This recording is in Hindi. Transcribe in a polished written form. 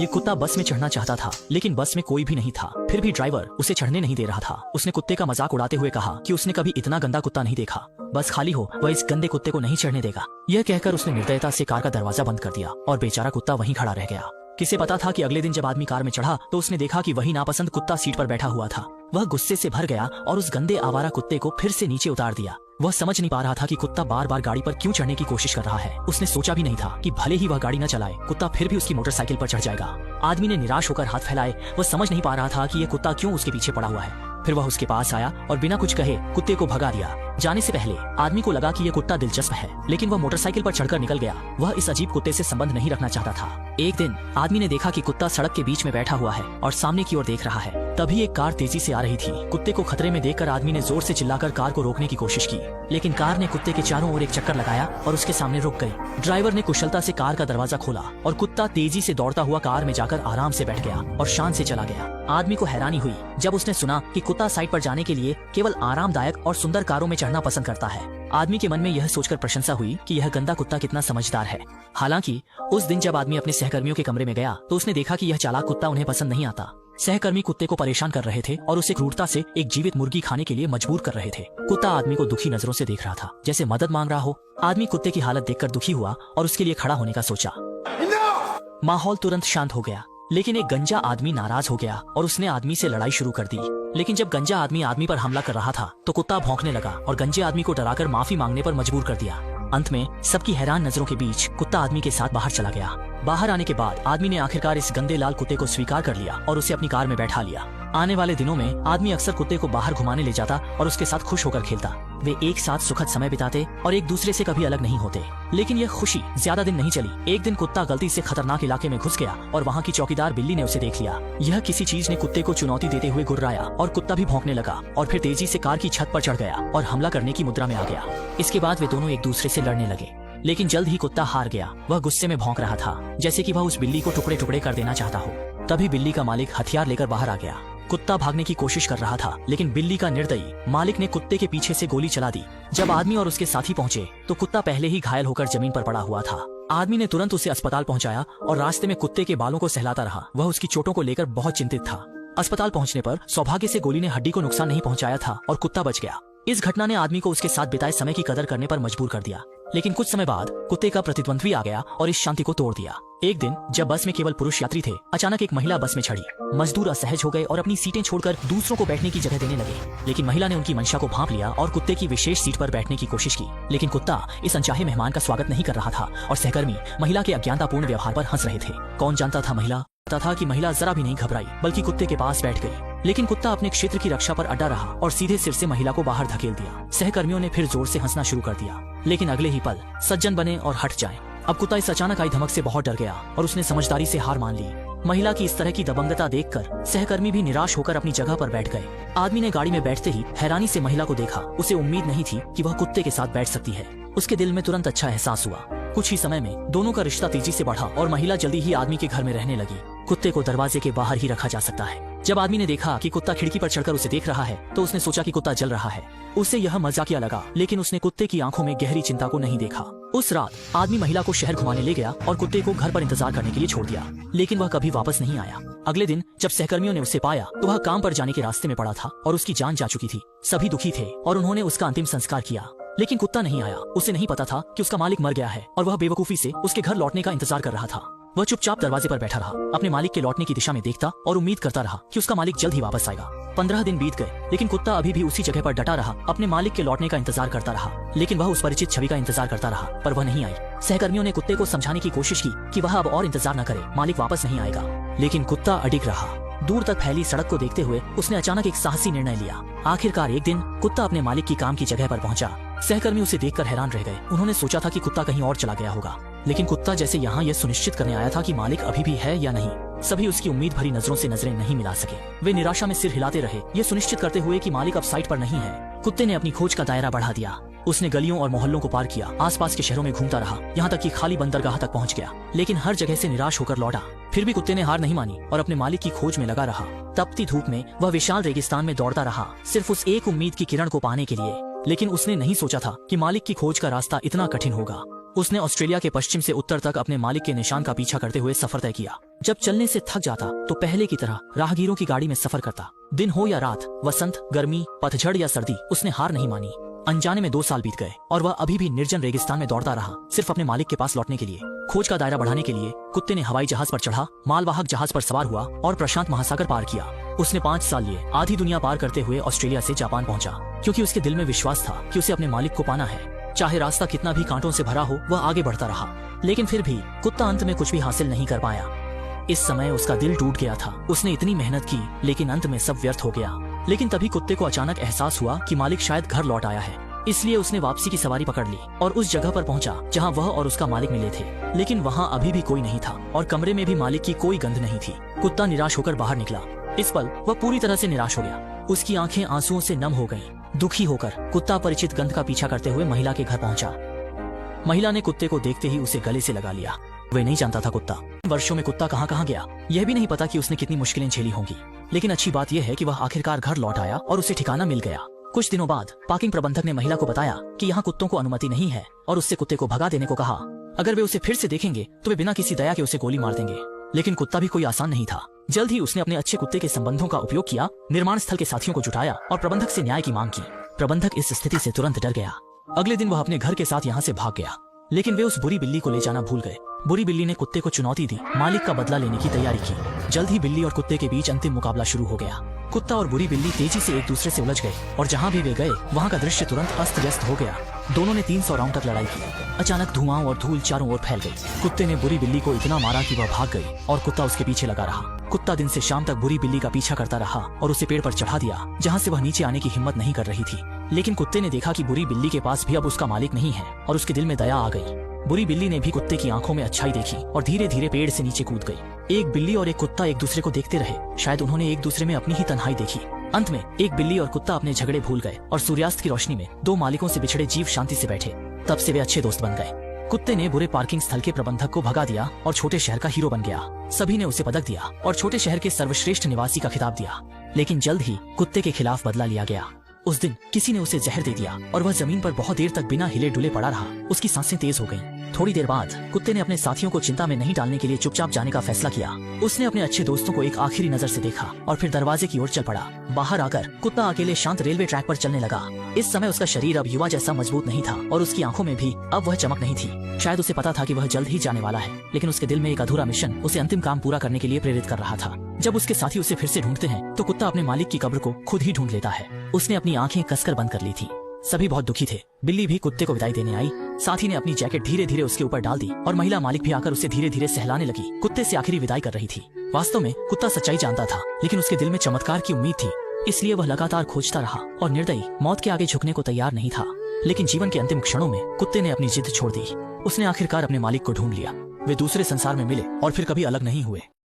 ये कुत्ता बस में चढ़ना चाहता था, लेकिन बस में कोई भी नहीं था। फिर भी ड्राइवर उसे चढ़ने नहीं दे रहा था। उसने कुत्ते का मजाक उड़ाते हुए कहा कि उसने कभी इतना गंदा कुत्ता नहीं देखा, बस खाली हो वह इस गंदे कुत्ते को नहीं चढ़ने देगा। यह कहकर उसने निर्दयता से कार का दरवाजा बंद कर दिया और बेचारा कुत्ता वहीं खड़ा रह गया। किसे पता था कि अगले दिन जब आदमी कार में चढ़ा तो उसने देखा कि वही नापसंद कुत्ता सीट पर बैठा हुआ था। वह गुस्से से भर गया और उस गंदे आवारा कुत्ते को फिर से नीचे उतार दिया। वह समझ नहीं पा रहा था कि कुत्ता बार बार गाड़ी पर क्यों चढ़ने की कोशिश कर रहा है। उसने सोचा भी नहीं था कि भले ही वह गाड़ी न चलाए, कुत्ता फिर भी उसकी मोटरसाइकिल पर चढ़ जाएगा। आदमी ने निराश होकर हाथ फैलाए। वह समझ नहीं पा रहा था कि यह कुत्ता क्यों उसके पीछे पड़ा हुआ है। फिर वह उसके पास आया और बिना कुछ कहे कुत्ते को भगा दिया। जाने से पहले आदमी को लगा कि यह कुत्ता दिलचस्प है, लेकिन वह मोटरसाइकिल पर चढ़कर निकल गया। वह इस अजीब कुत्ते से संबंध नहीं रखना चाहता था। एक दिन आदमी ने देखा कि कुत्ता सड़क के बीच में बैठा हुआ है और सामने की ओर देख रहा है। तभी एक कार तेजी से आ रही थी। कुत्ते को खतरे में देखकर आदमी ने जोर से चिल्लाकर कार को रोकने की कोशिश की, लेकिन कार ने कुत्ते के चारों ओर एक चक्कर लगाया और उसके सामने रुक गई। ड्राइवर ने कुशलता से कार का दरवाजा खोला और कुत्ता तेजी से दौड़ता हुआ कार में जाकर आराम से बैठ गया और शान से चला गया। आदमी को हैरानी हुई जब उसने सुना कि कुत्ता साइड पर जाने के लिए केवल आरामदायक और सुंदर कारों में चढ़ना पसंद करता है। आदमी के मन में यह सोचकर प्रशंसा हुई कि यह गंदा कुत्ता कितना समझदार है। हालांकि उस दिन जब आदमी अपने सहकर्मियों के कमरे में गया तो उसने देखा कि यह चालाक कुत्ता उन्हें पसंद नहीं आता। सहकर्मी कुत्ते को परेशान कर रहे थे और उसे क्रूरता से एक जीवित मुर्गी खाने के लिए मजबूर कर रहे थे। कुत्ता आदमी को दुखी नजरों से देख रहा था, जैसे मदद मांग रहा हो। आदमी कुत्ते की हालत देखकर दुखी हुआ और उसके लिए खड़ा होने का सोचा। माहौल तुरंत शांत हो गया, लेकिन एक गंजा आदमी नाराज हो गया और उसने आदमी से लड़ाई शुरू कर दी। लेकिन जब गंजा आदमी पर हमला कर रहा था तो कुत्ता भौंकने लगा और गंजे आदमी को डराकर माफी मांगने पर मजबूर कर दिया। अंत में सबकी हैरान नजरों के बीच कुत्ता आदमी के साथ बाहर चला गया। बाहर आने के बाद आदमी ने आखिरकार इस गंदे लाल कुत्ते को स्वीकार कर लिया और उसे अपनी कार में बैठा लिया। आने वाले दिनों में आदमी अक्सर कुत्ते को बाहर घुमाने ले जाता और उसके साथ खुश होकर खेलता। वे एक साथ सुखद समय बिताते और एक दूसरे से कभी अलग नहीं होते। लेकिन यह खुशी ज्यादा दिन नहीं चली। एक दिन कुत्ता गलती से खतरनाक इलाके में घुस गया और वहाँ की चौकीदार बिल्ली ने उसे देख लिया। यह किसी चीज ने कुत्ते को चुनौती देते हुए गुर्राया और कुत्ता भी भौंकने लगा और फिर तेजी से कार की छत पर चढ़ गया और हमला करने की मुद्रा में आ गया। इसके बाद वे दोनों एक दूसरे से लड़ने लगे, लेकिन जल्द ही कुत्ता हार गया। वह गुस्से में भौंक रहा था, जैसे कि वह उस बिल्ली को टुकड़े टुकड़े कर देना चाहता हो। तभी बिल्ली का मालिक हथियार लेकर बाहर आ गया। कुत्ता भागने की कोशिश कर रहा था, लेकिन बिल्ली का निर्दयी मालिक ने कुत्ते के पीछे से गोली चला दी। जब आदमी और उसके साथी पहुंचे तो कुत्ता पहले ही घायल होकर जमीन पर पड़ा हुआ था। आदमी ने तुरंत उसे अस्पताल पहुंचाया और रास्ते में कुत्ते के बालों को सहलाता रहा। वह उसकी चोटों को लेकर बहुत चिंतित था। अस्पताल पहुंचने पर सौभाग्य से गोली ने हड्डी को नुकसान नहीं पहुंचाया था और कुत्ता बच गया। इस घटना ने आदमी को उसके साथ बिताए समय की कदर करने पर मजबूर कर दिया। लेकिन कुछ समय बाद कुत्ते का प्रतिद्वंद्वी आ गया और इस शांति को तोड़ दिया। एक दिन जब बस में केवल पुरुष यात्री थे, अचानक एक महिला बस में चढ़ी। मजदूर असहज हो गए और अपनी सीटें छोड़कर दूसरों को बैठने की जगह देने लगे। लेकिन महिला ने उनकी मंशा को भांप लिया और कुत्ते की विशेष सीट पर बैठने की कोशिश की। लेकिन कुत्ता इस अनचाहे मेहमान का स्वागत नहीं कर रहा था और सहकर्मी महिला के अज्ञानतापूर्ण व्यवहार पर हंस रहे थे। कौन जानता था महिला पता था कि महिला जरा भी नहीं घबराई, बल्कि कुत्ते के पास बैठ गई। लेकिन कुत्ता अपने क्षेत्र की रक्षा पर अड्डा रहा और सीधे सिर से महिला को बाहर धकेल दिया। सहकर्मियों ने फिर जोर से हंसना शुरू कर दिया, लेकिन अगले ही पल सज्जन बने और हट जाएं। अब कुत्ता इस अचानक आई धमक से बहुत डर गया और उसने समझदारी से हार मान ली। महिला की इस तरह की दबंगता देखकर सहकर्मी भी निराश होकर अपनी जगह पर बैठ गए। आदमी ने गाड़ी में बैठते ही हैरानी से महिला को देखा। उसे उम्मीद नहीं थी कि वह कुत्ते के साथ बैठ सकती है। उसके दिल में तुरंत अच्छा एहसास हुआ। कुछ ही समय में दोनों का रिश्ता तेजी से बढ़ा और महिला जल्दी ही आदमी के घर में रहने लगी। कुत्ते को दरवाजे के बाहर ही रखा जा सकता है। जब आदमी ने देखा कि कुत्ता खिड़की पर चढ़कर उसे देख रहा है तो उसने सोचा कि कुत्ता जल रहा है। उसे यह मजाकिया लगा, लेकिन उसने कुत्ते की आंखों में गहरी चिंता को नहीं देखा। उस रात आदमी महिला को शहर घुमाने ले गया और कुत्ते को घर पर इंतजार करने के लिए छोड़ दिया, लेकिन वह कभी वापस नहीं आया। अगले दिन जब सहकर्मियों ने उसे पाया तो वह काम पर जाने के रास्ते में पड़ा था और उसकी जान जा चुकी थी। सभी दुखी थे और उन्होंने उसका अंतिम संस्कार किया, लेकिन कुत्ता नहीं आया। उसे नहीं पता था कि उसका मालिक मर गया है और वह बेवकूफी से उसके घर लौटने का इंतजार कर रहा था। वह चुपचाप दरवाजे पर बैठा रहा, अपने मालिक के लौटने की दिशा में देखता और उम्मीद करता रहा कि उसका मालिक जल्द ही वापस आएगा। 15 दिन बीत गए, लेकिन कुत्ता अभी भी उसी जगह पर डटा रहा, अपने मालिक के लौटने का इंतजार करता रहा। लेकिन वह उस परिचित छवि का इंतजार करता रहा, पर वह नहीं आई। सहकर्मियों ने कुत्ते को समझाने की कोशिश की कि वह अब और इंतजार न करे, मालिक वापस नहीं आएगा, लेकिन कुत्ता अडिग रहा। दूर तक फैली सड़क को देखते हुए उसने अचानक एक साहसी निर्णय लिया। आखिरकार एक दिन कुत्ता अपने मालिक की काम की जगह पर पहुंचा। सहकर्मी उसे देखकर हैरान रह गए। उन्होंने सोचा था कि कुत्ता कहीं और चला गया होगा, लेकिन कुत्ता जैसे यहाँ यह सुनिश्चित करने आया था कि मालिक अभी भी है या नहीं। सभी उसकी उम्मीद भरी नजरों से नजरें नहीं मिला सके। वे निराशा में सिर हिलाते रहे, ये सुनिश्चित करते हुए कि मालिक अब साइट पर नहीं है। कुत्ते ने अपनी खोज का दायरा बढ़ा दिया। उसने गलियों और मोहल्लों को पार किया, आसपास के शहरों में घूमता रहा, यहाँ तक कि खाली बंदरगाह तक पहुँच गया, लेकिन हर जगह से निराश होकर लौटा। फिर भी कुत्ते ने हार नहीं मानी और अपने मालिक की खोज में लगा रहा। तपती धूप में वह विशाल रेगिस्तान में दौड़ता रहा, सिर्फ उस एक उम्मीद की किरण को पाने के लिए। लेकिन उसने नहीं सोचा था कि मालिक की खोज का रास्ता इतना कठिन होगा। उसने ऑस्ट्रेलिया के पश्चिम से उत्तर तक अपने मालिक के निशान का पीछा करते हुए सफर तय किया। जब चलने से थक जाता तो पहले की तरह राहगीरों की गाड़ी में सफर करता। दिन हो या रात, वसंत, गर्मी, पतझड़ या सर्दी, उसने हार नहीं मानी। अनजाने में 2 साल बीत गए और वह अभी भी निर्जन रेगिस्तान में दौड़ता रहा, सिर्फ अपने मालिक के पास लौटने के लिए। खोज का दायरा बढ़ाने के लिए कुत्ते ने हवाई जहाज पर चढ़ा, मालवाहक जहाज पर सवार हुआ और प्रशांत महासागर पार किया। उसने 5 साल लिए आधी दुनिया पार करते हुए ऑस्ट्रेलिया से जापान पहुंचा, क्योंकि उसके दिल में विश्वास था कि उसे अपने मालिक को पाना है। चाहे रास्ता कितना भी कांटों से भरा हो, वह आगे बढ़ता रहा। लेकिन फिर भी कुत्ता अंत में कुछ भी हासिल नहीं कर पाया। इस समय उसका दिल टूट गया था। उसने इतनी मेहनत की, लेकिन अंत में सब व्यर्थ हो गया। लेकिन तभी कुत्ते को अचानक एहसास हुआ कि मालिक शायद घर लौट आया है। इसलिए उसने वापसी की सवारी पकड़ ली और उस जगह पर पहुंचा जहां वह और उसका मालिक मिले थे। लेकिन वहां अभी भी कोई नहीं था और कमरे में भी मालिक की कोई गंध नहीं थी। कुत्ता निराश होकर बाहर निकला। इस पल वह पूरी तरह से निराश हो गया। उसकी आंखें आंसुओं से नम हो गईं। दुखी होकर कुत्ता परिचित गंध का पीछा करते हुए महिला के घर पहुंचा। महिला ने कुत्ते को देखते ही उसे गले से लगा लिया। वह नहीं जानता था कुत्ता वर्षों में कुत्ता कहां गया। यह भी नहीं पता कि उसने कितनी मुश्किलें झेली होंगी। लेकिन अच्छी बात यह है कि वह आखिरकार घर लौट आया और उसे ठिकाना मिल गया। कुछ दिनों बाद पार्किंग प्रबंधक ने महिला को बताया कि यहाँ कुत्तों को अनुमति नहीं है और उससे कुत्ते को भगा देने को कहा। अगर वे उसे फिर से देखेंगे तो वे बिना किसी दया के उसे गोली मार देंगे। लेकिन कुत्ता भी कोई आसान नहीं था। जल्द ही उसने अपने अच्छे कुत्ते के संबंधों का उपयोग किया, निर्माण स्थल के साथियों को जुटाया और प्रबंधक से न्याय की मांग की। प्रबंधक इस स्थिति से तुरंत डर गया। अगले दिन वह अपने घर के साथ यहाँ से भाग गया। लेकिन वे उस बुरी बिल्ली को ले जाना भूल गए। बुरी बिल्ली ने कुत्ते को चुनौती दी, मालिक का बदला लेने की तैयारी की। जल्द ही बिल्ली और कुत्ते के बीच अंतिम मुकाबला शुरू हो गया। कुत्ता और बुरी बिल्ली तेजी से एक दूसरे से उलझ गए और जहां भी वे गए वहां का दृश्य तुरंत अस्त व्यस्त हो गया। दोनों ने 300 राउंड तक लड़ाई की। अचानक धुआं और धूल चारों ओर फैल गई। कुत्ते ने बुरी बिल्ली को इतना मारा कि वह भाग गई और कुत्ता उसके पीछे लगा रहा। कुत्ता दिन से शाम तक बुरी बिल्ली का पीछा करता रहा और उसे पेड़ पर चढ़ा दिया, जहाँ से वह नीचे आने की हिम्मत नहीं कर रही थी। लेकिन कुत्ते ने देखा कि बुरी बिल्ली के पास भी अब उसका मालिक नहीं है और उसके दिल में दया आ गई। बुरी बिल्ली ने भी कुत्ते की आंखों में अच्छाई देखी और धीरे धीरे पेड़ से नीचे कूद गई। एक बिल्ली और एक कुत्ता एक दूसरे को देखते रहे। शायद उन्होंने एक दूसरे में अपनी ही तन्हाई देखी। अंत में एक बिल्ली और कुत्ता अपने झगड़े भूल गए और सूर्यास्त की रोशनी में 2 मालिकों से बिछड़े जीव शांति से बैठे। तब से वे अच्छे दोस्त बन गए। कुत्ते ने बुरे पार्किंग स्थल के प्रबंधक को भगा दिया और छोटे शहर का हीरो बन गया। सभी ने उसे पदक दिया और छोटे शहर के सर्वश्रेष्ठ निवासी का खिताब दिया। लेकिन जल्द ही कुत्ते के खिलाफ बदला लिया गया। उस दिन किसी ने उसे जहर दे दिया और वह जमीन पर बहुत देर तक बिना हिले डुले पड़ा रहा। उसकी सांसें तेज हो गईं। थोड़ी देर बाद कुत्ते ने अपने साथियों को चिंता में नहीं डालने के लिए चुपचाप जाने का फैसला किया। उसने अपने अच्छे दोस्तों को एक आखिरी नजर से देखा और फिर दरवाजे की ओर चल पड़ा। बाहर आकर कुत्ता अकेले शांत रेलवे ट्रैक पर चलने लगा। इस समय उसका शरीर अब युवा जैसा मजबूत नहीं था और उसकी आंखों में भी अब वह चमक नहीं थी। शायद उसे पता था कि वह जल्द ही जाने वाला है, लेकिन उसके दिल में एक अधूरा मिशन उसे अंतिम काम पूरा करने के लिए प्रेरित कर रहा था। जब उसके साथी उसे फिर से ढूंढते हैं तो कुत्ता अपने मालिक की कब्र को खुद ही ढूंढ लेता है। उसने अपनी आंखें कसकर बंद कर ली थी। सभी बहुत दुखी थे। बिल्ली भी कुत्ते को विदाई देने आई। साथी ने अपनी जैकेट धीरे धीरे उसके ऊपर डाल दी और महिला मालिक भी आकर उसे धीरे धीरे सहलाने लगी। कुत्ते से आखिरी विदाई कर रही थी। वास्तव में कुत्ता सच्चाई जानता था, लेकिन उसके दिल में चमत्कार की उम्मीद थी। इसलिए वह लगातार खोजता रहा और निर्दयी मौत के आगे झुकने को तैयार नहीं था। लेकिन जीवन के अंतिम क्षणों में कुत्ते ने अपनी जिद छोड़ दी। उसने आखिरकार अपने मालिक को ढूंढ लिया। वे दूसरे संसार में मिले और फिर कभी अलग नहीं हुए।